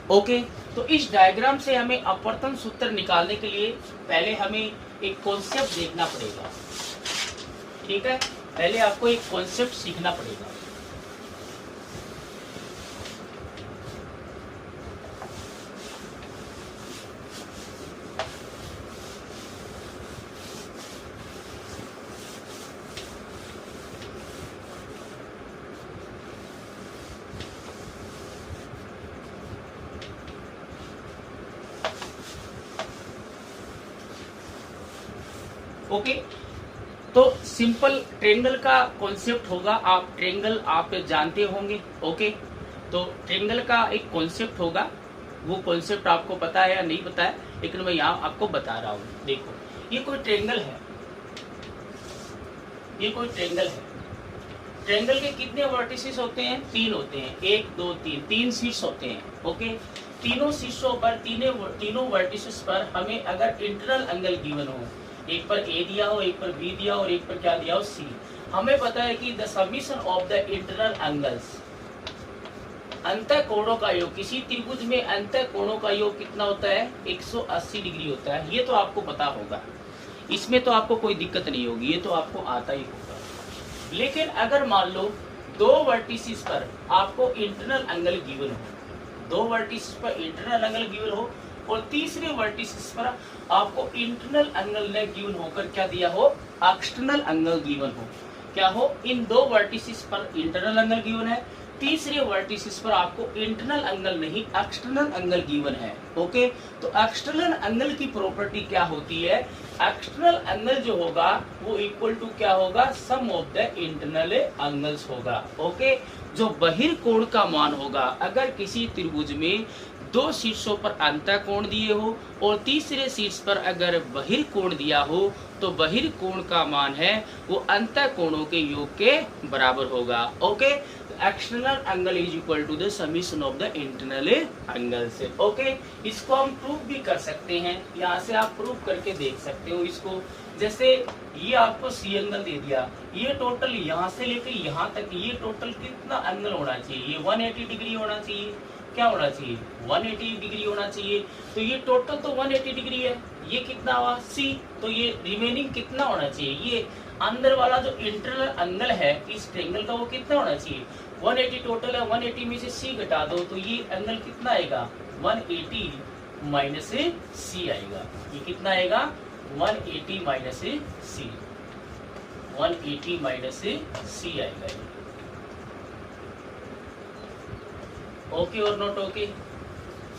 Okay, तो इस diagram से हमें अपवर्तन सूत्र निकालने के लिए पहले हमें एक कॉन्सेप्ट देखना पड़ेगा। ठीक है, पहले आपको एक कॉन्सेप्ट सीखना पड़ेगा। ओके, तो सिंपल ट्रेंगल का कॉन्सेप्ट होगा। आप ट्रेंगल आप जानते होंगे। ओके, तो ट्रेंगल का एक कॉन्सेप्ट होगा, वो कॉन्सेप्ट आपको पता है या नहीं पता है, लेकिन मैं यहाँ आपको बता रहा हूँ। देखो, ये कोई ट्रेंगल है, ये कोई ट्रेंगल है। ट्रेंगल के कितने वर्टिसेस होते हैं? 3 होते हैं। 1 2 3, 3 शीट्स होते हैं। ओके, तीनों शीट्सों पर तीनों वर्टिसेस पर हमें अगर इंटरनल एंगल गिवन हो, एक पर ए दिया हो, एक पर बी दिया हो और एक पर क्या दिया हो? सी। हमें पता है कि the summation of the internal angles, अंतः कोणों का योग, किसी त्रिभुज में अंतः कोणों का योग कितना होता है? 180 डिग्री होता है। ये तो आपको पता होगा, इसमें तो आपको कोई दिक्कत नहीं होगी, ये तो आपको आता ही होगा। लेकिन अगर मान लो 2 वर्टिसेस पर आपको इंटरनल एंगल गिवन हो, 2 वर्टिसेस पर इंटरनल एंगल गिवन हो और तीसरे वर्टिसेस पर आपको इंटरनल एंगल ने गिवन होकर क्या दिया हो? एक्सटर्नल एंगल गिवन हो। क्या हो? इन 2 वर्टिसेस पर इंटरनल एंगल गिवन है, तीसरे वर्टिसेस पर आपको इंटरनल एंगल नहीं एक्सटर्नल एंगल गिवन है। ओके, तो एक्सटर्नल एंगल की प्रॉपर्टी क्या होती है? एक्सटर्नल एंगल जो होगा वो इक्वल टू क्या होगा? सम ऑफ द इंटरनल एंगल्स होगा। ओके, जो बहिर्कोण का मान होगा, अगर किसी त्रिभुज में 2 शीर्षों पर अंतः कोण दिए हो और तीसरे शीर्ष पर अगर बहिर्कोण दिया हो, तो बहिर्कोण का मान है वो अंतः कोणों के योग के बराबर होगा। Okay, external angle is equal to the summation of the internal angles. Okay, इसको हम प्रूव भी कर सकते हैं, यहाँ से आप प्रूव करके देख सकते हो इसको। जैसे ये आपको सी एंगल दे दिया, ये टोटल यहाँ से लेकर यहाँ तक ये टोटल कितना एंगल होना चाहिए? ये 180 डिग्री होना चाहिए। क्या होना चाहिए? 180 डिग्री होना चाहिए। तो ये टोटल तो 180 डिग्री है, ये कितना हुआ? सी। तो ये रिमेनिंग कितना होना चाहिए? ये अंदर वाला जो इंटरनल एंगल है इस ट्रायंगल का वो कितना होना चाहिए? 180 टोटल है, 180 में से सी घटा दो तो ये एंगल कितना आएगा? 180 माइनस सी आएगा। ये कितना आएगा? 180 माइनस सी, 180 माइनस सी आएगा। ओके और नॉट ओके?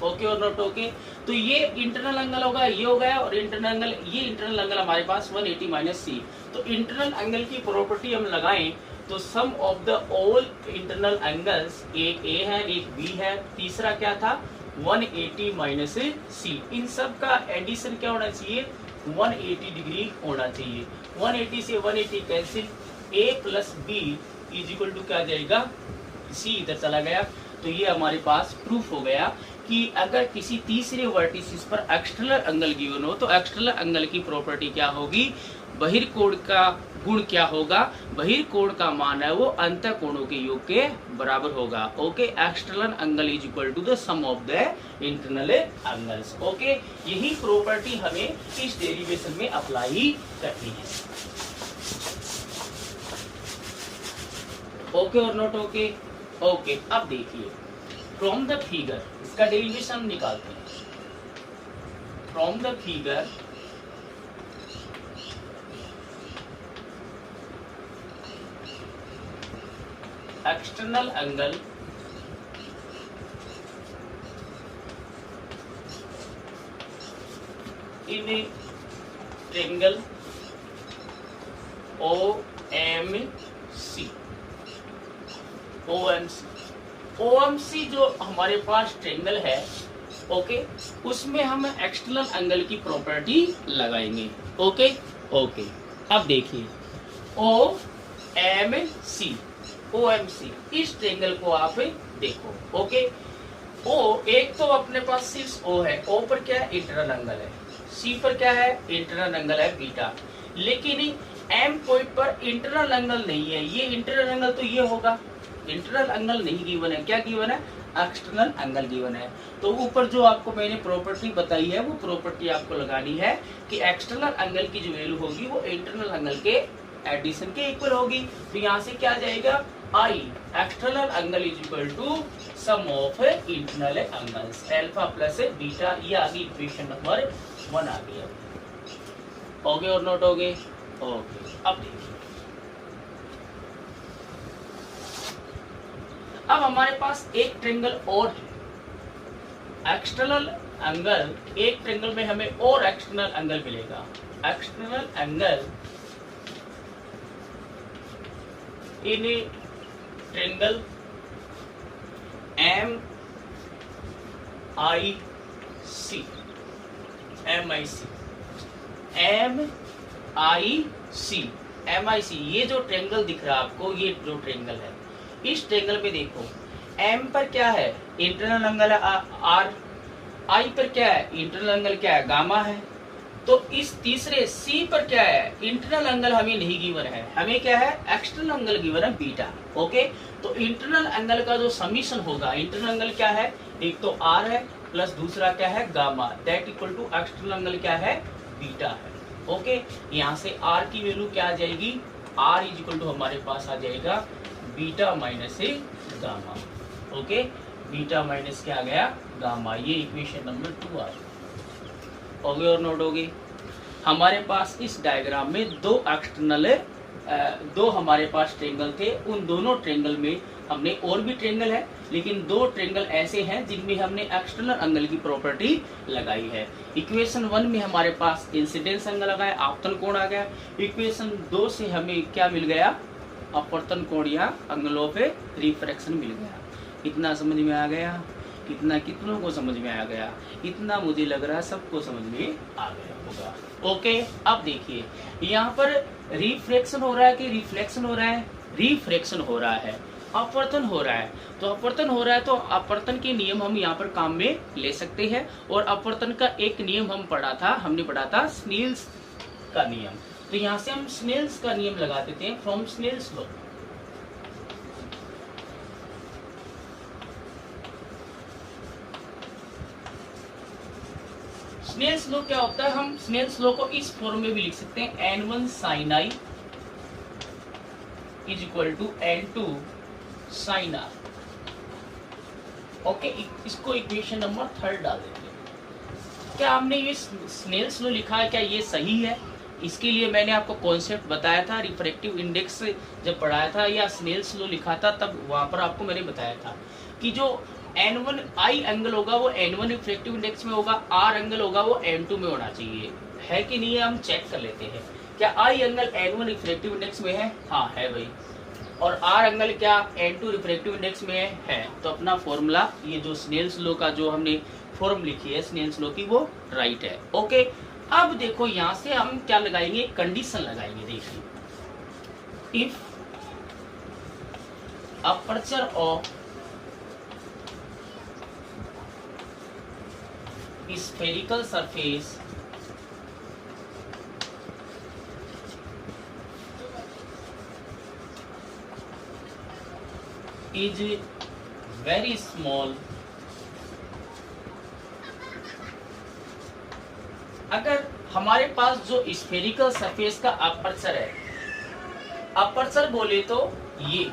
ओके और नॉट ओके? तो ये इंटरनल एंगल होगा, ये हो गया, और इंटरनल एंगल, ये इंटरनल एंगल हमारे पास 180 माइनस सी। तो इंटरनल एंगल की प्रॉपर्टी हम लगाएं तो sum of the all internal angles, एक ए है एक बी है, तीसरा क्या था? 180 माइनस सी। इन सब का एडिशन क्या होना चाहिए? 180 डिग्री होना चाहिए। 180 से 180 cancel, A plus B is equal to क्या जाएगा? सी इधर चला गया। तो ये हमारे पास प्रूफ हो गया कि अगर किसी तीसरे वर्टिसेस पर एक्सटर्नल एंगल गिवन हो तो एक्सटर्नल एंगल की प्रॉपर्टी क्या होगी? बहिर्कोण का गुण क्या होगा? बहिर्कोण का मान है वो अंतः कोणों के योग के बराबर होगा। Okay, external angle is equal to the sum of the internal angles. Okay, यही प्रॉपर्टी हमें इस डेरिवेशन में अप्लाई करनी है। ओके और नॉट ओके? ओके, अब देखिए फ्रॉम द फिगर इसका डेरिवेशन निकालते हैं। From the figure external angle in a triangle OMC। OMC जो हमारे पास ट्रायंगल है, ओके, उसमें हम एक्सटर्नल एंगल की प्रॉपर्टी लगाएंगे। ओके ओके, अब देखिए OMC इस ट्रायंगल को आप देखो। ओके, O एक तो अपने पास सिर्फ O है, O पर क्या है? इंटरनल एंगल है, C पर क्या है? इंटरनल एंगल है बीटा। लेकिन M पॉइंट पर इंटरनल एंगल नहीं है, ये इंटरनल एंगल तो ये होगा, इंटरनल एंगल नहीं गिवन है, क्या गिवन है, एक्सटर्नल एंगल गिवन है। तो ऊपर जो आपको मैंने प्रॉपर्टी बताई है वो प्रॉपर्टी आपको लगानी है कि एक्सटर्नल एंगल की जो वैल्यू होगी वो इंटरनल एंगल के एडिशन के इक्वल होगी। तो यहाँ से क्या आ जाएगा, I external angle is equal to sum of internal angles alpha plus beta. ये आ गई इक्वेशन नंबर 1 आ गई। हो गए और नोट हो गए, ओके। अब देखिए, अब हमारे पास एक ट्रायंगल और है, एक्सटर्नल एंगल, एक ट्रायंगल में हमें और एक्सटर्नल एंगल मिलेगा। External angle in a triangle M I C, M I C, M I C, M I C. ये जो ट्रायंगल दिख रहा है आपको, ये जो ट्रायंगल है, इस ट्रायंगल में देखो एम पर क्या है, इंटरनल एंगल है आर, आई पर क्या है, इंटरनल एंगल क्या है, गामा है। तो इस तीसरे सी पर क्या है, इंटरनल एंगल हमें नहीं गिवन है, हमें क्या है, एक्सटर्नल एंगल गिवन है बीटा। ओके, तो इंटरनल एंगल का जो समीशन होगा, इंटरनल एंगल क्या है, एक तो आर है प्लस दूसरा क्या है, gamma, that equal to external angle क्या है, बीटा है। ओके, यहाँ से आर की वैल्यू क्या आ जाएगी, आर इज इक्वल टू हमारे पास आ जाएगा बीटा माइनस ए गामा। ओके, बीटा माइनस क्या आ गया, गामा। ये इक्वेशन नंबर 2 आ गई। हो गए और नोट हो गई। हमारे पास इस डायग्राम में दो हमारे पास ट्रायंगल थे, उन दोनों ट्रायंगल में हमने, और भी ट्रायंगल है लेकिन दो ट्रायंगल ऐसे हैं जिनमें हमने एक्सटर्नल एंगल की प्रॉपर्टी लगाई है। इक्वेशन 1 में हमारे पास इंसिडेंस एंगल आ गया, आपतन कोण आ गया। इक्वेशन 2 से हमें क्या मिल गया, अपवर्तन कोण या एंगल ऑफ रिफ्रैक्शन मिल गया। इतना समझ में आ गया, कितना कितनों को समझ में आ गया, इतना मुझे लग रहा है सबको समझ में आ गया होगा। ओके, अब देखिए यहाँ पर रिफ्रैक्शन हो रहा है कि रिफ्लेक्शन हो रहा है, रिफ्रैक्शन हो रहा है, अपवर्तन हो रहा है। तो अपवर्तन हो रहा है तो अपवर्तन के नियम हम यहाँ पर काम में ले सकते हैं। और अपवर्तन का एक नियम हमने पढ़ा था स्नेल्स का नियम। तो यहाँ से हम स्नेल्स का नियम लगा देते हैं, from Snell's law. Snell's law क्या होता है, हम स्नेल्स लॉ को इस फॉर्म में भी लिख सकते हैं, n1 sin i is equal to n2 sin r। Okay, इसको इक्वेशन नंबर 3 डाल देते हैं। क्या हमने ये स्नेल्स लॉ लिखा है, क्या ये सही है? इसके लिए मैंने आपको कॉन्सेप्ट बताया था, रिफ्रैक्टिव इंडेक्स जब पढ़ाया था या स्नेल्स लॉ लिखा था, तब वहां पर आपको मैंने बताया था कि जो n1 i एंगल होगा वो n1 रिफ्रैक्टिव इंडेक्स में होगा, r एंगल होगा वो n2 में होना चाहिए। है कि नहीं है, हम चेक कर लेते हैं। क्या i angle n1 refractive index में है? हाँ है भाई। और r एंगल क्या n2 रिफ्रैक्टिव इंडेक्स में है? तो अपना फॉर्मूला, ये जो स्नेल्स लॉ का जो हमने फॉर्म लिखी है स्नेल्स लॉ की, वो राइट है। ओके, अब देखो यहाँ से हम क्या लगाएंगे, कंडीशन लगाएंगे। देखिए, if aperture of spherical surface is very small, अगर हमारे पास जो स्फेरिकल सरफेस का अपर्चर है, अपर्चर बोले तो ये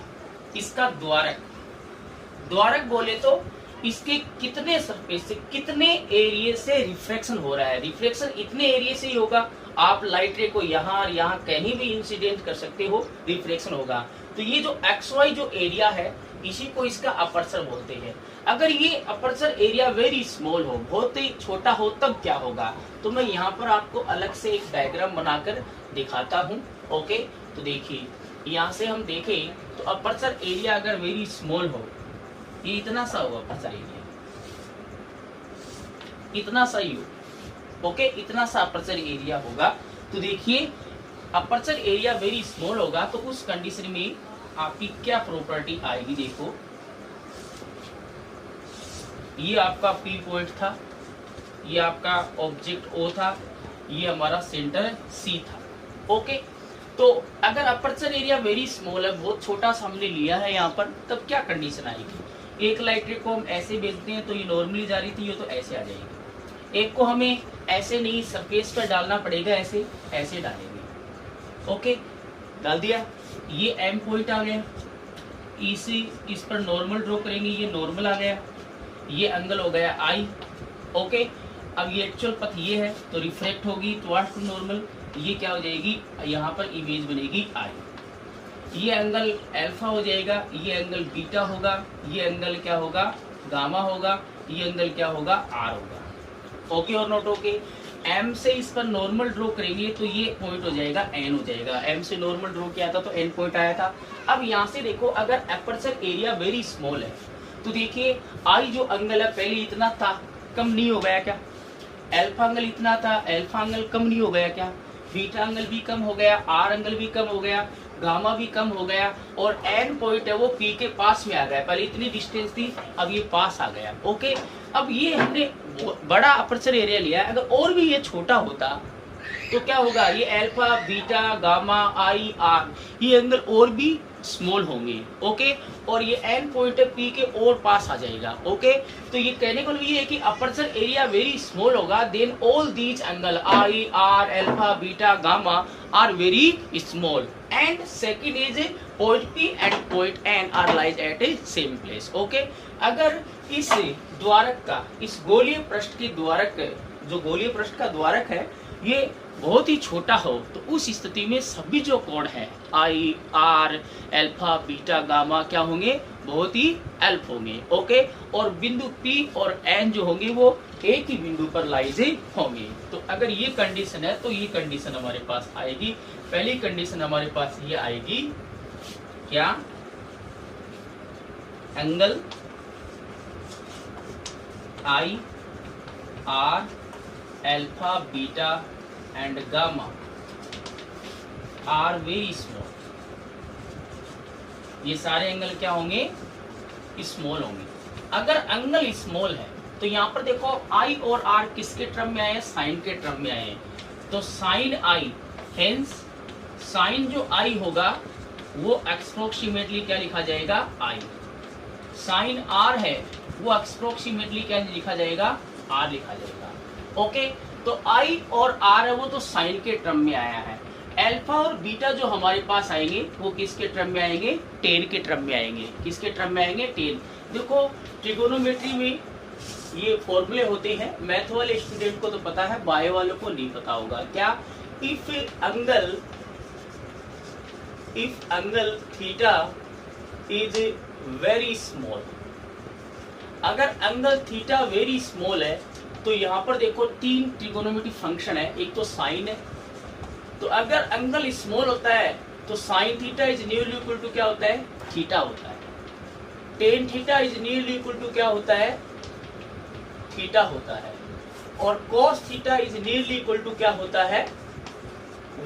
इसका द्वारक बोले तो इसके कितने सरफेस से, कितने एरिया से रिफ्रैक्शन हो रहा है। रिफ्रैक्शन इतने एरिया से ही होगा, आप लाइट रे को यहाँ और यहाँ कहीं भी इंसिडेंट कर सकते हो, रिफ्रैक्शन होगा। तो ये जो XY जो एरिया है, इसी को इसका अपर्चर बोलते हैं। अगर ये अपर्चर एरिया वेरी स्मॉल हो, बहुत ही छोटा हो, तब क्या होगा, तो मैं यहाँ पर आपको अलग से एक डायग्राम बनाकर दिखाता हूँ। ओके, तो देखिए यहाँ से हम देखें तो अपर्चर एरिया अगर वेरी स्मॉल हो, ये इतना सा होगा अपर्चर एरिया, इतना सा ही हो। ओके, इतना सा अपर्चर एरिया होगा। तो देखिए अपर्चर एरिया वेरी स्मॉल होगा, तो उस कंडीशन में आपकी क्या प्रॉपर्टी आएगी। देखो, ये आपका P पॉइंट था, ये आपका ऑब्जेक्ट O था, ये हमारा सेंटर C था। ओके, तो अगर अपर्चर एरिया वेरी स्मॉल है, बहुत छोटा सा हमने लिया है यहाँ पर, तब क्या कंडीशन आएगी? एक लाइट रे को हम ऐसे भेजते हैं तो ये नॉर्मली जा रही थी, ये तो ऐसे आ जाएगी। एक को हमें ऐसे नहीं सरफेस पर डालना पड़ेगा, ऐसे ऐसे डालेंगे। ओके, डाल दिया, ये एम पॉइंट आ गया, इस पर नॉर्मल ड्रॉ करेंगे, ये नॉर्मल आ गया, ये एंगल हो गया आई। ओके, अब ये एक्चुअल पथ ये है तो रिफ्लेक्ट होगी टुवर्ड्स टू नॉर्मल, ये क्या हो जाएगी, यहाँ पर इमेज बनेगी आई। ये एंगल अल्फा हो जाएगा, ये एंगल बीटा होगा, ये एंगल क्या होगा, गामा होगा, ये एंगल क्या होगा, आर होगा। ओके और नोट ओके। एम से इस पर नॉर्मल ड्रॉ करेंगे तो ये पॉइंट हो जाएगा एन हो जाएगा, एम से नॉर्मल ड्रॉ किया था तो एन पॉइंट आया था। अब यहाँ से देखो, अगर अपर्चर एरिया वेरी स्मॉल है तो देखिए आई जो एंगल है पहले इतना था, कम नहीं हो गया क्या? अल्फा एंगल इतना था, अल्फा एंगल कम नहीं हो गया क्या? बीटा एंगल भी कम हो गया, आर एंगल भी कम हो गया, गामा भी कम हो गया, और एन पॉइंट है वो पी के पास में आ गया। पहले इतनी डिस्टेंस थी, अब ये पास आ गया। ओके, अब ये हमने बड़ा अपर्चर एरिया लिया है, अगर और भी ये छोटा होता तो क्या होगा, ये alpha beta gamma I R ये एंगल और भी स्मॉल होंगे। ओके, और ये एन पॉइंट पी के और पास आ जाएगा। ओके, तो ये कहने को ये है कि अपर्चर एरिया वेरी स्मॉल होगा, then all these angle I R alpha beta gamma are very small, and second is point P and point N are lies at a same place. Okay, अगर इस द्वारक का, इस गोलीय पृष्ठ की द्वारक, जो गोलीय पृष्ठ का द्वारक है ये बहुत ही छोटा हो तो उस स्थिति में सभी जो कोण है आई आर अल्फा बीटा गामा क्या होंगे, बहुत ही अल्प होंगे। ओके, और बिंदु पी और एन जो होंगे वो एक ही बिंदु पर लाइज होंगे। तो अगर ये कंडीशन है तो ये कंडीशन हमारे पास आएगी। पहली कंडीशन हमारे पास ये आएगी क्या, angle I R alpha beta and gamma are very small. ये सारे एंगल क्या होंगे, स्मॉल होंगे। अगर एंगल स्मॉल है तो यहाँ पर देखो आई और आर किसके टर्म में आए, साइन के टर्म में आए। तो साइन आई, हेंस साइन जो आई होगा वो अप्रोक्सीमेटली क्या लिखा जाएगा, आई। साइन आर है वो अप्रोक्सीमेटली क्या लिखा जाएगा, आर लिखा जाएगा। ओके, तो आई और आर है वो तो साइन के टर्म में आया है। अल्फा और बीटा जो हमारे पास आएंगे वो किसके टर्म में आएंगे, टेन के टर्म में आएंगे। किसके टर्म में आएंगे, टेन। देखो ट्रिगोनोमेट्री में ये फॉर्मूले होते हैं, मैथ वाले स्टूडेंट को तो पता है, बायो वालों को नहीं पता होगा। क्या, if angle theta is very small, अगर एंगल थीटा वेरी स्मॉल है तो यहाँ पर देखो तीन ट्रिगोनोमेट्री फंक्शन है, एक तो साइन है, तो अगर एंगल स्मॉल होता है तो sine theta is nearly equal to क्या होता है, थीटा होता है। Tan theta is nearly equal to क्या होता है, थीटा होता है। और cos theta is nearly equal to क्या होता है,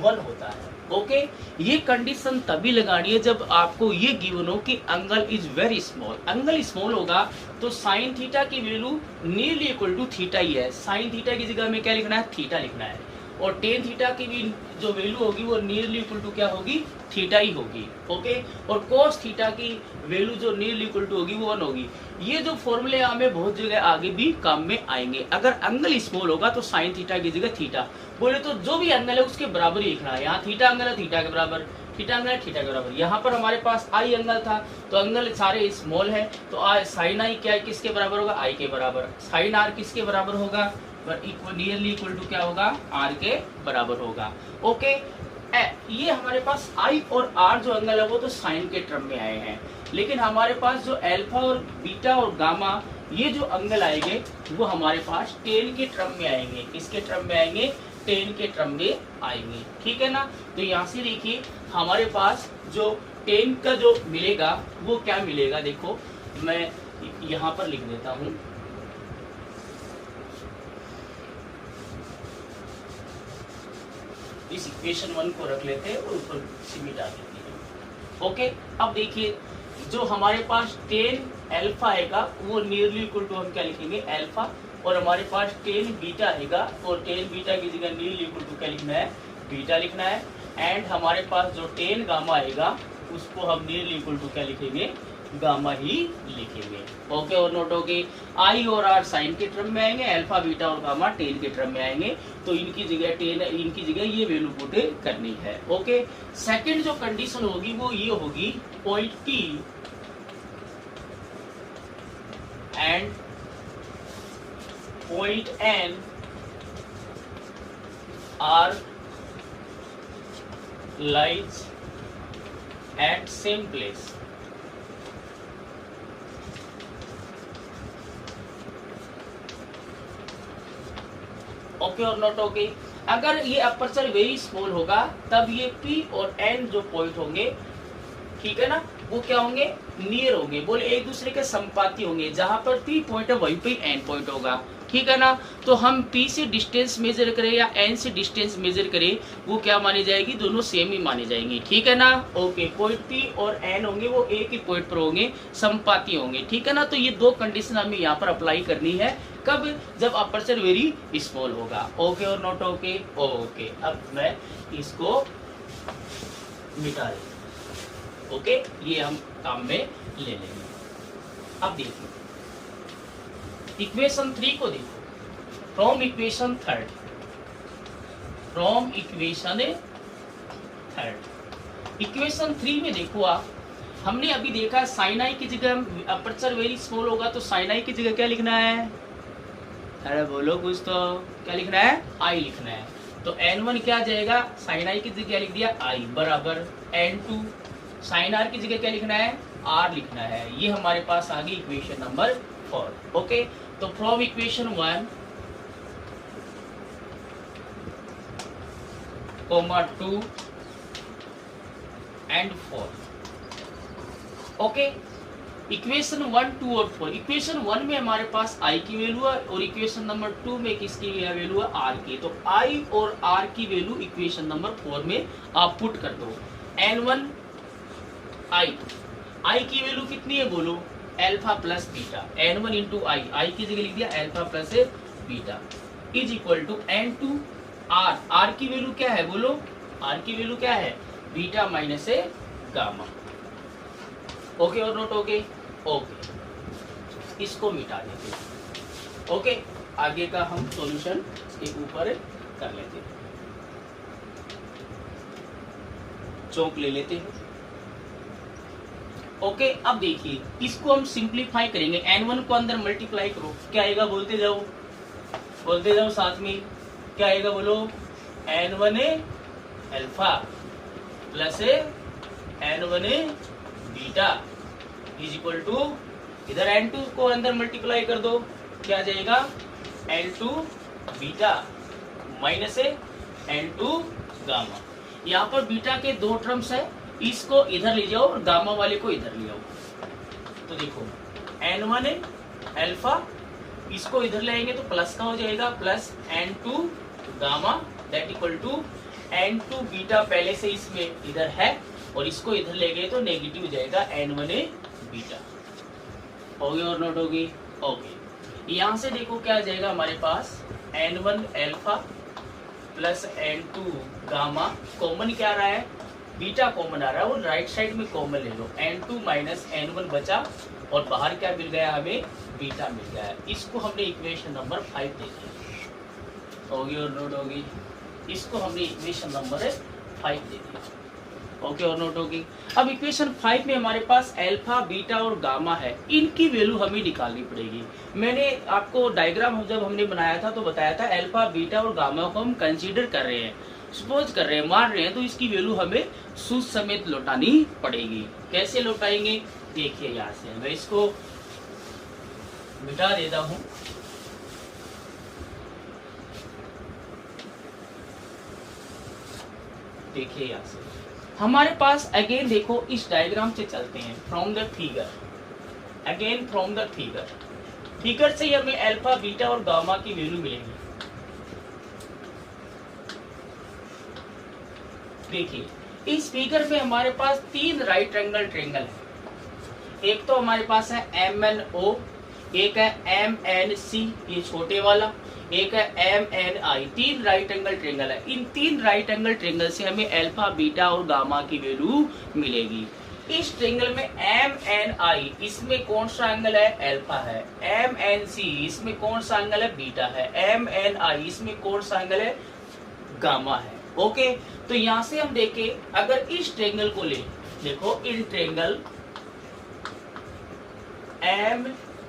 1 होता है। ओके, ये कंडीशन तभी लगानी है जब आपको ये गिवन हो कि angle is very small. Angle small होगा तो साइन थीटा की value nearly equal to theta ही है। साइन थीटा की जगह में क्या लिखना है, थीटा लिखना है। और टेन थीटा की भी जो वैल्यू होगी वो नियरली इक्वल टू क्या होगी, थीटा ही होगी। ओके, और cos थीटा की वैल्यू जो नियरली इक्वल टू होगी वो 1 होगी। ये जो फॉर्मूले हमें बहुत जगह आगे भी काम में आएंगे। अगर एंगल स्मॉल होगा तो साइन थीटा की जगह थीटा बोले तो जो भी एंगल है उसके बराबर ही लिखना है। यहाँ थीटा एंगल है थीटा के बराबर, थीटा एंगल है थीटा के बराबर। यहाँ पर हमारे पास आई एंगल था तो एंगल सारे स्मॉल है तो साइन आई क्या किसके बराबर होगा, आई के बराबर। साइन आर किसके बराबर होगा, नियरली इक्वल टू क्या होगा, आर के बराबर होगा। ओके, ये हमारे पास आई और आर जो एंगल है वो तो साइन के टर्म में आए हैं, लेकिन हमारे पास जो अल्फा और बीटा और गामा ये जो एंगल आएंगे वो हमारे पास टेन के टर्म में आएंगे। किसके टर्म में आएंगे, टेन के टर्म में आएंगे। ठीक है ना। तो यहाँ से देखिए हमारे पास जो टेन का जो मिलेगा वो क्या मिलेगा, देखो मैं यहाँ पर लिख देता हूँ। इस इक्वेशन 1 को रख लेते हैं और ऊपर से मिटा देते हैं। ओके, अब देखिए जो हमारे पास टेन अल्फा आएगा वो नियरली इक्वल टू हम क्या लिखेंगे, अल्फा। और हमारे पास टेन बीटा आएगा और टेन बीटा की जगह नियरली इक्वल टू क्या लिखना है, बीटा लिखना है। एंड हमारे पास जो टेन गामा आएगा उसको हम नियरली इक्वल टू क्या लिखेंगे, गामा ही लिखेंगे। ओके और नोट होगी, आई और आर साइन के टर्म में आएंगे, अल्फा बीटा और गामा टेन के टर्म में आएंगे, तो इनकी जगह टेन, इनकी जगह ये वैल्यू पुट करनी है। ओके, सेकंड जो कंडीशन होगी वो ये होगी, point P and point N are lies at same place. Okay और नोट ओके, अगर ये अपर्चर वेरी स्मॉल होगा तब ये P और N जो पॉइंट होंगे, ठीक है ना, वो क्या होंगे, नियर होंगे, बोले एक दूसरे के संपाती होंगे, जहां पर P पॉइंट है वहीं पे N पॉइंट होगा, ठीक है ना। तो हम P से डिस्टेंस मेजर करें या N से डिस्टेंस मेजर करें, वो क्या मानी जाएगी, दोनों सेम ही मानी जाएंगी, ठीक है ना। ओके, पॉइंट P और N होंगे वो एक ही पॉइंट पर होंगे, संपाती होंगे, ठीक है ना। तो ये दो कंडीशन हमें यहाँ पर अप्लाई करनी है, कब, जब अपर्चर वेरी स्मॉल होगा। ओके और नोट ओके। ओके, अब मैं इसको मिटा देता हूं। ओके, ये हम काम में ले लेंगे। अब देखिए इक्वेशन 3 को देखो, from equation third, from equation third, equation 3 में देखो आप, हमने अभी देखा साइन आई की जगह अपर्चर वेरी स्मॉल होगा तो साइन आई की जगह क्या लिखना है, अरे बोलो कुछ तो, क्या लिखना है, आई लिखना है। तो n1 क्या जाएगा, साइन आई की जगह क्या लिख दिया, आई बराबर n2, साइन आर की जगह क्या लिखना है, आर लिखना है। ये हमारे पास आ गई इक्वेशन नंबर 4। ओके, तो from equation 1, 2 and 4। Okay, equation 1, 2 और 4, इक्वेशन 1 में हमारे पास i की वैल्यू है और इक्वेशन नंबर 2 में किसकी वैल्यू है, r की। तो i और r की वैल्यू इक्वेशन नंबर 4 में आप पुट कर दो। n1 i की वैल्यू कितनी है बोलो, alpha plus beta, n1 into I की जगह लिख दिया alpha plus beta, is equal to n2 r की वैल्यू क्या है बोलो, r की वैल्यू क्या है, बीटा माइनस गामा। ओके और नोट ओके। ओके, इसको मिटा देते हैं। ओके, आगे का हम सॉल्यूशन इसके ऊपर कर लेते हैं, चौक ले लेते हैं। ओके, अब देखिए इसको हम सिंप्लीफाई करेंगे, n1 को अंदर मल्टीप्लाई करो, क्या आएगा, बोलते जाओ साथ में, क्या आएगा बोलो, n1 alpha plus n1 beta is equal to, इधर n2 को अंदर मल्टीप्लाई कर दो, क्या जाएगा, n2 beta minus n2 gamma. यहाँ पर बीटा के दो टर्म्स है, इसको इधर ले जाओ और गामा वाले को इधर ले आओ। तो देखो n1 अल्फा, इसको इधर ले आएंगे तो प्लस का हो जाएगा, plus n2 gamma that equal to n2 beta पहले से इसमें इधर है और इसको इधर ले गए तो नेगेटिव हो जाएगा n1 बीटा। होगी और नोट होगी। ओके, यहाँ से देखो क्या आ जाएगा हमारे पास, n1 alpha plus n2 gamma, common क्या आ रहा है, बीटा कॉमन आ रहा है और राइट साइड में कॉमन ले लो, n2 माइनस n1 बचा और बाहर क्या मिल गया हमें, बीटा मिल गया है। इसको हमने इक्वेशन नंबर 5 दे दिया। होगी और नोट होगी, इसको हमने इक्वेशन नंबर 5 दे दिया। ओके और नोट होगी। अब इक्वेशन 5 में हमारे पास अल्फा बीटा और गामा है, इनकी वैल्यू हमें निकालनी पड़ेगी। मैंने आपको डायग्राम जब हमने बनाया था तो बताया था अल्फा बीटा और गामा को हम कंसीडर कर रहे हैं, सपोज कर रहे हैं, मान रहे हैं, तो इसकी वैल्यू हमें सूत्र समेत लौटानी पड़ेगी। कैसे लौटाएंगे, देखिए यहाँ से मैं इसको मिटा देता हूँ। देखिए यहाँ से हमारे पास अगेन देखो, इस डायग्राम से चलते हैं, from the figure, again from the figure, figure से हमें अल्फा बीटा और गामा की वैल्यू मिलेगी। देखिए इस फिगर में हमारे पास 3 राइट एंगल ट्रायंगल है, एक तो हमारे पास है MNO, एक है MNC ये छोटे वाला, एक है एम एन आई, 3 राइट एंगल ट्रेंगल है। इन 3 राइट एंगल ट्रेंगल से हमें अल्फा, बीटा और गामा की वैल्यू मिलेगी। इस ट्रेंगल में एम एन आई, इसमें कौन सा एंगल है? अल्फा है। एम एन सी, इसमें कौन सा एंगल है? बीटा है। एम एन आई, इसमें कौन सा एंगल है? गामा है। ओके, तो यहां से हम देखें, अगर इस ट्रेंगल को ले, देखो in triangle M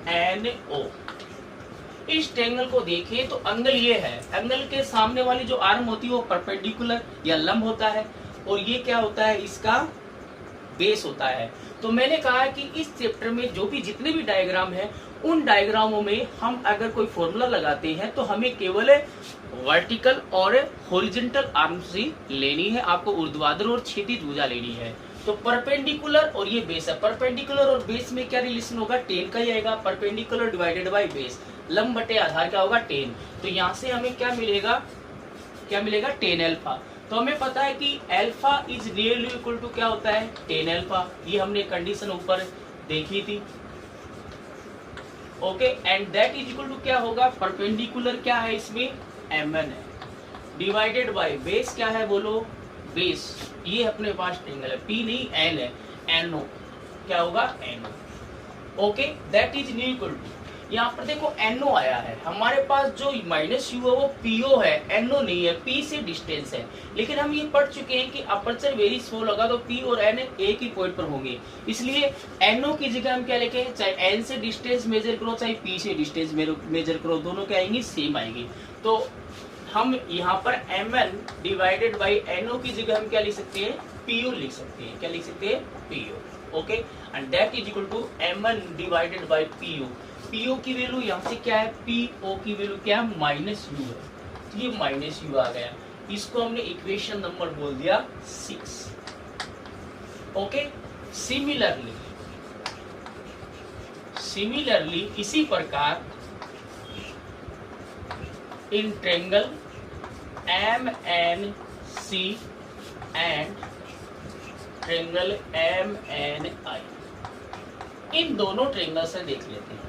N O, इस ट्रेंगल को देखें तो एंगल ये है, एंगल के सामने वाली जो आर्म होती है वो परपेंडिकुलर या लंब होता है, और ये क्या होता है? इसका बेस होता है। तो मैंने कहा कि इस चैप्टर में जो भी जितने भी डायग्राम है, उन डायग्रामों में हम अगर कोई फॉर्मूला लगाते हैं तो हमें केवल वर्टिकल और हॉरिजॉन्टल आर्म्स ही लेनी है, आपको ऊर्ध्वाधर और क्षैतिज भुजा लेनी है। तो परपेंडिकुलर और ये बेस है, परपेंडिकुलर और बेस में क्या रिलेशन होगा? टेन का ही आएगा, परपेंडिकुलर डिवाइडेड बाय बेस, लंब बटे आधार क्या होगा? 10। तो यहाँ से हमें क्या मिलेगा? क्या मिलेगा? 10 अल्फा। तो हमें पता है कि alpha is nearly equal to क्या होता है? 10 अल्फा। ये हमने कंडीशन ऊपर देखी थी। Okay, and that is equal to क्या होगा? परपेंडिकुलर क्या है इसमें? mn है, डिवाइडेड बाय बेस क्या है? बोलो, बेस। ये अपने पास ट्रेंगल है, p नहीं n है, no क्या होगा? no। Okay, that is new equal to, यहाँ पर देखो NO आया है, हमारे पास जो माइनस यू है वो PO है, NO नहीं है, P से डिस्टेंस है। लेकिन हम ये पढ़ चुके हैं कि अपर्चर वेरी स्मॉल होगा तो P और N एक ही पॉइंट पर होंगे, इसलिए NO की जगह हम क्या लिखे? चाहे N से डिस्टेंस मेजर करो चाहे P से डिस्टेंस मेजर करो, दोनों क्या आएंगी? सेम आएंगी। तो हम यहाँ पर Mn डिवाइडेड बाई NO की जगह हम क्या लिख सकते हैं? PO लिख सकते हैं। क्या लिख सकते हैं? PO। Okay, and that is equal to Mn divided by PO। PO की वैल्यू यहाँ से क्या है? PO की वैल्यू क्या है? माइनस यू है, तो ये माइनस यू आ गया, इसको हमने इक्वेशन नंबर बोल दिया 6। ओके, सिमिलरली इसी प्रकार in triangle MNC and triangle MNI, इन दोनों ट्रेंगल से देख लेते हैं।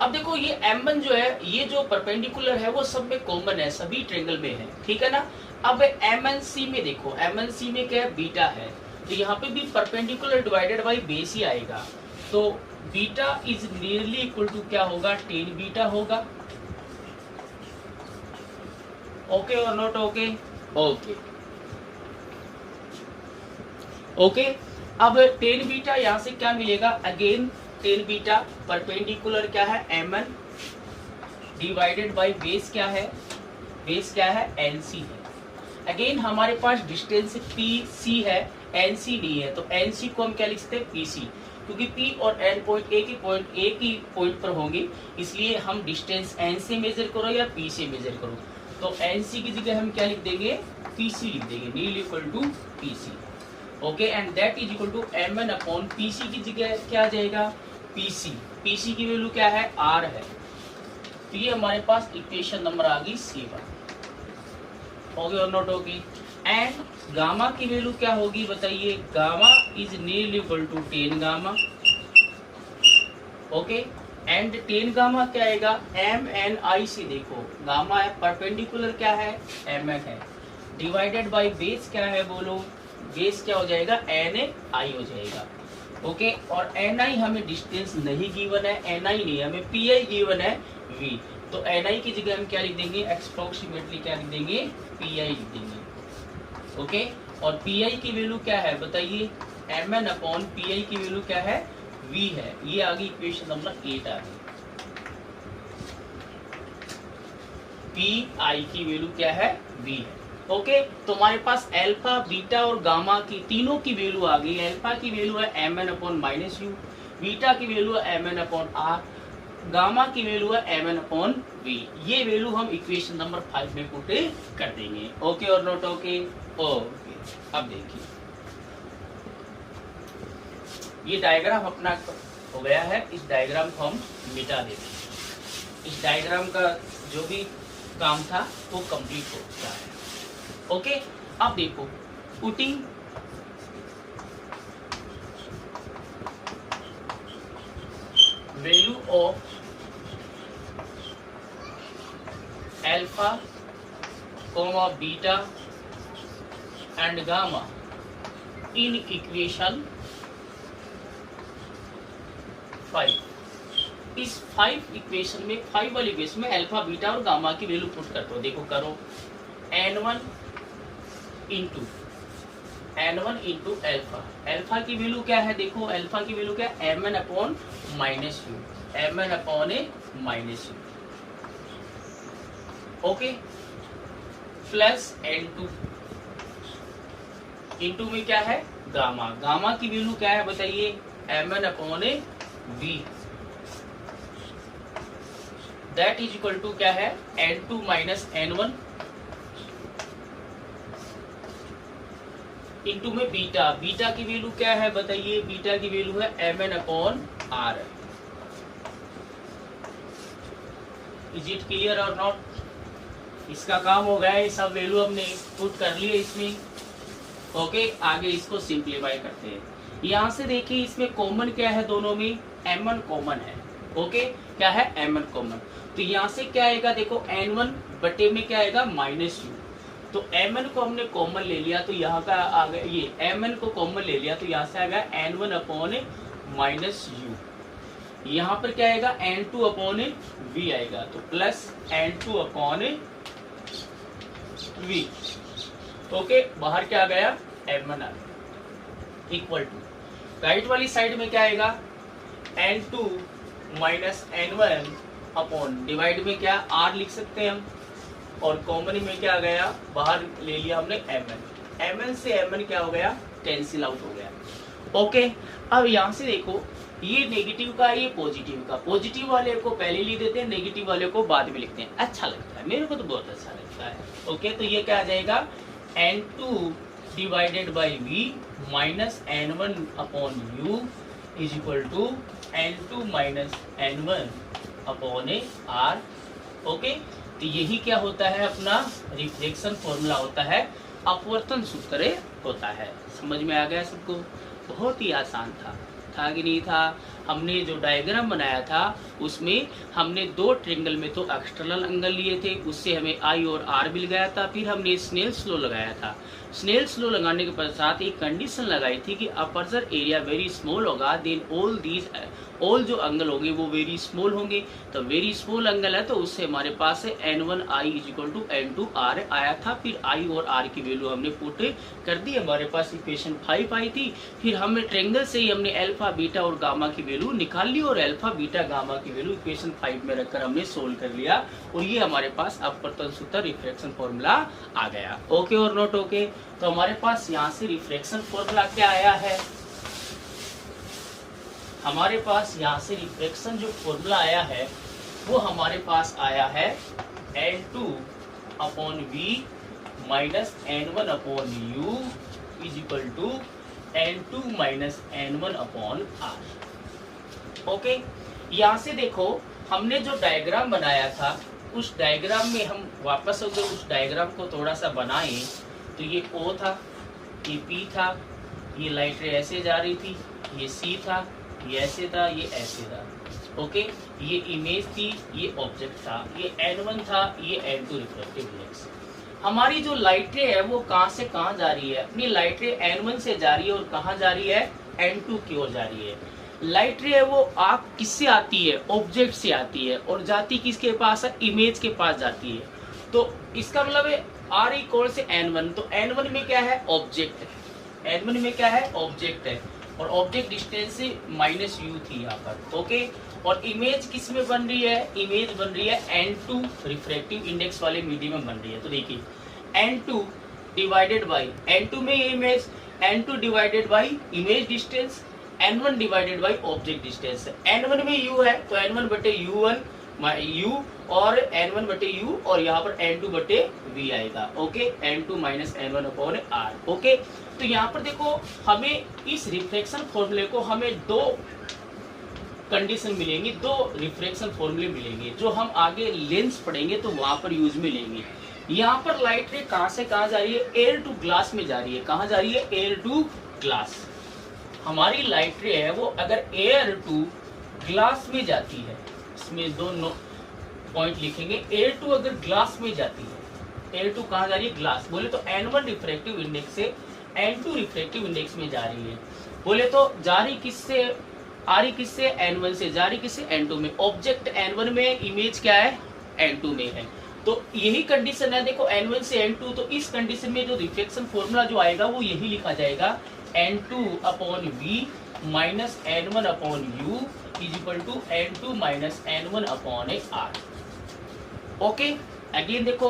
अब देखो ये M1 जो है, ये जो परपेंडिकुलर है वो सब में कॉमन है, सभी ट्रेंगल में है, ठीक है ना। अब MNC में देखो, MNC में क्या है? बीटा है, तो यहाँ पे भी परपेंडिकुलर डिवाइडेड बाई बेस ही आएगा। तो beta is nearly equal to क्या होगा? 10 बीटा होगा। ओके और नॉट ओके? ओके ओके, अब 10 बीटा यहाँ से क्या मिलेगा? अगेन 10 बीटा, परपेंडिकुलर क्या है? Mn डिवाइडेड बाय बेस क्या है? बेस क्या है? NC है। अगेन हमारे पास डिस्टेंस PC है, NC नहीं है, तो NC को हम क्या लिख सकते हैं? PC, क्योंकि P और N पॉइंट एक ही पॉइंट पर होंगे, इसलिए हम डिस्टेंस N से मेजर करो या P से मेजर करो, तो NC की जगह हम क्या लिख देंगे? PC लिख देंगे, नील equal to PC। Okay, and that is equal to Mn upon PC की जगह क्या आ जाएगा? PC की वैल्यू क्या है? R है। तो ये हमारे पास इक्वेशन नंबर आ गई 7। ओके और नॉट ओके? एंड गामा की वैल्यू क्या होगी बताइए? Gamma is nearly equal to 10 gamma. Okay, and 10 gamma क्या आएगा? MNI से देखो, गामा है, परपेंडिकुलर क्या है? Mn है, डिवाइडेड बाय बेस क्या है? बोलो, बेस क्या हो जाएगा? NI हो जाएगा। ओके, और NI हमें डिस्टेंस नहीं गिवन है, NI नहीं है, हमें PI गिवन है V, तो NI की जगह हम क्या लिख देंगे? अप्रोक्सीमेटली क्या लिख देंगे? PI लिख देंगे। ओके, और PI की वैल्यू क्या है बताइए? Mn अपॉन PI की वैल्यू क्या है? V है। ये आ गई इक्वेशन नंबर 8 आ गई। PI की वैल्यू क्या है? V है। ओके, तो हमारे पास अल्फा, बीटा और गामा की तीनों की वैल्यू आ गई। अल्फा की वैल्यू है Mn upon minus you, beta की वैल्यू है Mn अपॉन R, गामा की वैल्यू है Mn अपॉन V। ये वैल्यू हम इक्वेशन नंबर 5 में पुट कर देंगे। ओके और नॉट ओके? ओके, अब देखिए ये डायग्राम अपना हो गया है, इस डायग्राम को हम मिटा देते हैं। इस डायग्राम का जो भी काम था वो कंप्लीट हो चुका है। ओके, अब देखो, putting value of alpha comma beta and gamma in equation 5। इस 5 इक्वेशन में 5 वाली इक्वेशन में अल्फा बीटा और गामा की वैल्यू पुट करते हो। देखो करो n1 इंटू अल्फा। अल्फा की वैल्यू क्या है? देखो अल्फा की वैल्यू क्या है? mn upon minus you, mn upon A minus you, okay, plus n2 into में क्या है? गामा। गामा की वैल्यू क्या है बताइए? mn upon a v, that is equal to क्या है? n2 माइनस n1 इंटू में बीटा। बीटा की वैल्यू क्या है बताइए? बीटा की वैल्यू है mn upon r। Is it clear और नॉट? इसका काम हो गया, ये सब वैल्यू हमने पुट कर लिए इसमें, ओके। आगे इसको सिंप्लीफाई करते हैं। यहाँ से देखिए इसमें कॉमन क्या है? दोनों में m1 कॉमन है, ओके। क्या है? m1 common. तो यहाँ से क्या आएगा? देखो n1 बटे में क्या आएगा? Minus you. तो mn को हमने कॉमन ले लिया तो यहाँ का आ गया, ये mn को कॉमन ले लिया तो यहाँ से आ गया n1 अपॉन माइनस यू। यहाँ पर क्या आएगा? n2 अपॉन v आएगा, तो plus n2 upon v, okay. बाहर क्या आ गया? m1 इक्वल टू, राइट वाली साइड में क्या आएगा? n2 minus n1 upon, divide में क्या r लिख सकते हैं हम, और कॉमन में क्या आ गया? बाहर ले लिया हमने mn। mn से mn क्या हो गया? कैंसिल आउट हो गया, ओके। अब यहाँ से देखो ये नेगेटिव का, ये पॉजिटिव का। पॉजिटिव वाले को पहले लिख देते हैं, नेगेटिव वाले को बाद में लिखते हैं। अच्छा लगता है, मेरे को तो बहुत अच्छा लगता है, ओके। तो ये क्या आ जाएगा? n2 divided by v minus n1 upon u is equal to n2 minus n1 upon r, okay. तो यही क्या होता है? अपना रिफ्लेक्शन फॉर्मूला होता है, अपवर्तन सूत्र होता है। समझ में आ गया सबको? बहुत ही आसान था कि नहीं था? हमने जो डायग्राम बनाया था उसमें हमने दो ट्रायंगल में तो एक्सटर्नल एंगल लिए थे, उससे हमें आई और आर मिल गया था। फिर हमने स्नेल्स लॉ लगाया था। स्नेल्स लॉ लगाने के पश्चात एक कंडीशन लगाई थी कि अपर्चर एरिया वेरी स्मॉल होगा, देन ऑल जो एंगल होंगे वो वेरी स्मॉल होंगे। तो वेरी स्मॉल एंगल है तो उससे हमारे पास है n1 i is equal to n2 r आया था। फिर i और r की वैल्यू हमने पुट कर दी, हमारे पास इक्वेशन 5 आई थी। फिर हमने ट्रायंगल से ही हमने अल्फा बीटा और गामा की वैल्यू निकाल ली और अल्फा बीटा गामा की वैल्यू इक्वेशन 5 में रखकर हमने सोल्व कर लिया और ये हमारे पास अपवर्तन सूत्र रिफ्लेक्शन फॉर्मूला आ गया, ओके और नॉट ओके। तो हमारे पास यहाँ से रिफ्लेक्शन फॉर्मूला क्या आया है? हमारे पास यहाँ से रिफ्लेक्शन जो फॉर्मूला आया है वो हमारे पास आया है n2 upon v minus n1 upon u is equal to n2 minus n1 upon r, okay. यहाँ से देखो हमने जो डायग्राम बनाया था उस डायग्राम में हम वापस अगर उस डायग्राम को थोड़ा सा बनाएं तो ये O था, ये P था, ये लाइट रे ऐसे जा रही थी, ये C था, ये ऐसे था, ये ऐसे था, ओके। ये इमेज थी, ये ऑब्जेक्ट था, ये n1 था, ये n2 रिफ्लेक्टिव इंडेक्स। हमारी जो लाइट रे है वो कहाँ से कहाँ जा रही है? अपनी लाइट रे n1 से जा रही है और कहाँ जा रही है? n2 की ओर जा रही है। लाइट रे है वो आप किससे आती है? ऑब्जेक्ट से आती है और जाती किसके पास है? इमेज के पास जाती है। तो इसका मतलब है r इक्वल से n1, तो n1 में क्या है? ऑब्जेक्ट है। n1 में क्या है? ऑब्जेक्ट है और ऑब्जेक्ट डिस्टेंस से माइनस u थी यहाँ पर, ओके। और इमेज किस में बन रही है? इमेज बन रही है n2 रिफ्रैक्टिव इंडेक्स वाले मीडियम में बन रही है। तो देखिए n2 डिवाइडेड बाई n2 में image, n2 divided by image distance, n1 divided by object distance. n1 में u है तो n1 बटे u1 u और n1 बटे u और यहाँ पर n2 बटे v आएगा, okay. n2 minus n1 upon r, okay. तो यहाँ पर देखो हमें इस रिफ्लेक्शन फॉर्मूले को हमें दो कंडीशन मिलेंगी, दो रिफ्लेक्शन फॉर्मूले मिलेंगे जो हम आगे लेंस पढ़ेंगे तो वहां पर यूज में लेंगे। यहाँ पर लाइट रे कहाँ से कहाँ जा रही है? एयर टू ग्लास में जा रही है। कहाँ जा रही है? Air to glass. हमारी लाइट रे है वो अगर एयर टू ग्लास में जाती है, इसमें दोनों पॉइंट लिखेंगे, एयर टू अगर ग्लास में जाती है, एयर टू कहाँ जा रही है, ग्लास, बोले तो N1 रिफ्रैक्टिव इंडेक्स से N2 रिफ्रैक्टिव इंडेक्स में जा रही है, बोले तो जा रही किससे, आ रही किससे, N1 से, जा रही किससे, N2 में। ऑब्जेक्ट N1 में, इमेज क्या है, N2 में है। तो यही कंडीशन है, देखो N1 से N2, तो इस कंडीशन में जो रिफ्लेक्शन फॉर्मूला जो आएगा वो यही लिखा जाएगा, N2/V minus N1/U is equal to N2 minus N1/R। Okay, again देखो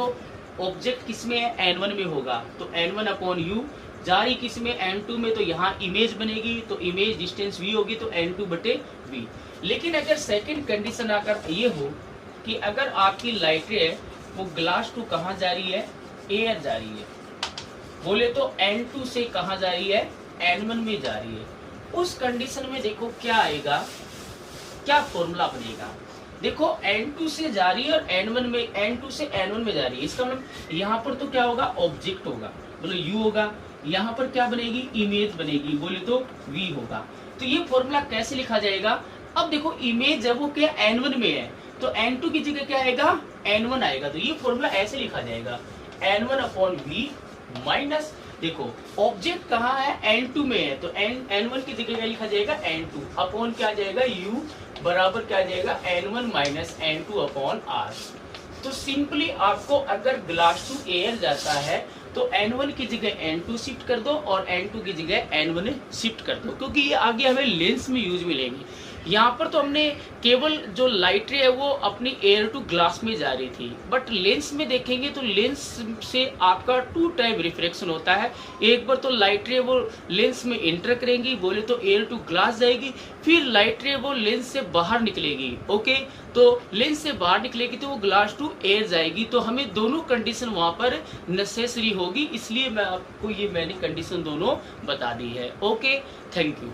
ऑब्जेक्ट किस में है, N1 में होगा, तो N1/U, जा रही किस में, N2 में, तो यहाँ इमेज बनेगी, तो इमेज डिस्टेंस V होगी, तो N2/V। लेकिन अगर सेकंड कंडीशन आकर ये हो कि अगर आपकी लाइट रे है वो ग्लास टू कहाँ जा रही है, एयर जा रही है, बोले तो N2 से कहाँ जा रही है, N1 में जा रही है, उस कंडीशन में देखो क्या आएगा, क्या फॉर्मूला बनेगा। देखो N2 से जा रही है और N2 से N1 में जा रही है, इसका मतलब यहाँ पर तो क्या होगा, ऑब्जेक्ट होगा, बोलो U होगा, यहाँ पर क्या बनेगी, इमेज बनेगी, बोले तो V होगा। तो ये फॉर्मूला कैसे लिखा जाएगा, अब देखो इमेज जब वो क्या N1 में है, तो N2 की जगह क्या आएगा, N1 आएगा, तो ये फॉर्मूला ऐसे लिखा जाएगा, N1/V माइनस, देखो ऑब्जेक्ट कहाँ है, N2 में है, तो N1 की जगह क्या लिखा जाएगा, N2 अपॉन क्या आ जाएगा, U बराबर क्या आ जाएगा, N1 माइनस N2/R। तो सिंपली आपको अगर ग्लास टू एयर जाता है तो N1 की जगह N2 शिफ्ट कर दो और N2 की जगह N1 शिफ्ट कर दो, क्योंकि ये आगे हमें लेंस में यूज मिलेंगे। यहाँ पर तो हमने केवल जो लाइट रे है वो अपनी एयर टू ग्लास में जा रही थी, बट लेंस में देखेंगे तो लेंस से आपका 2 टाइप रिफ्रैक्शन होता है। एक बार तो लाइट रे वो लेंस में इंटर करेंगी, बोले तो एयर टू ग्लास जाएगी, फिर लाइट रे वो लेंस से बाहर निकलेगी। ओके, तो लेंस से बाहर निकलेगी तो वो ग्लास टू एयर जाएगी, तो हमें दोनों कंडीशन वहाँ पर नेसेसरी होगी, इसलिए मैं आपको ये मैंने कंडीशन दोनों बता दी है। Okay, thank you.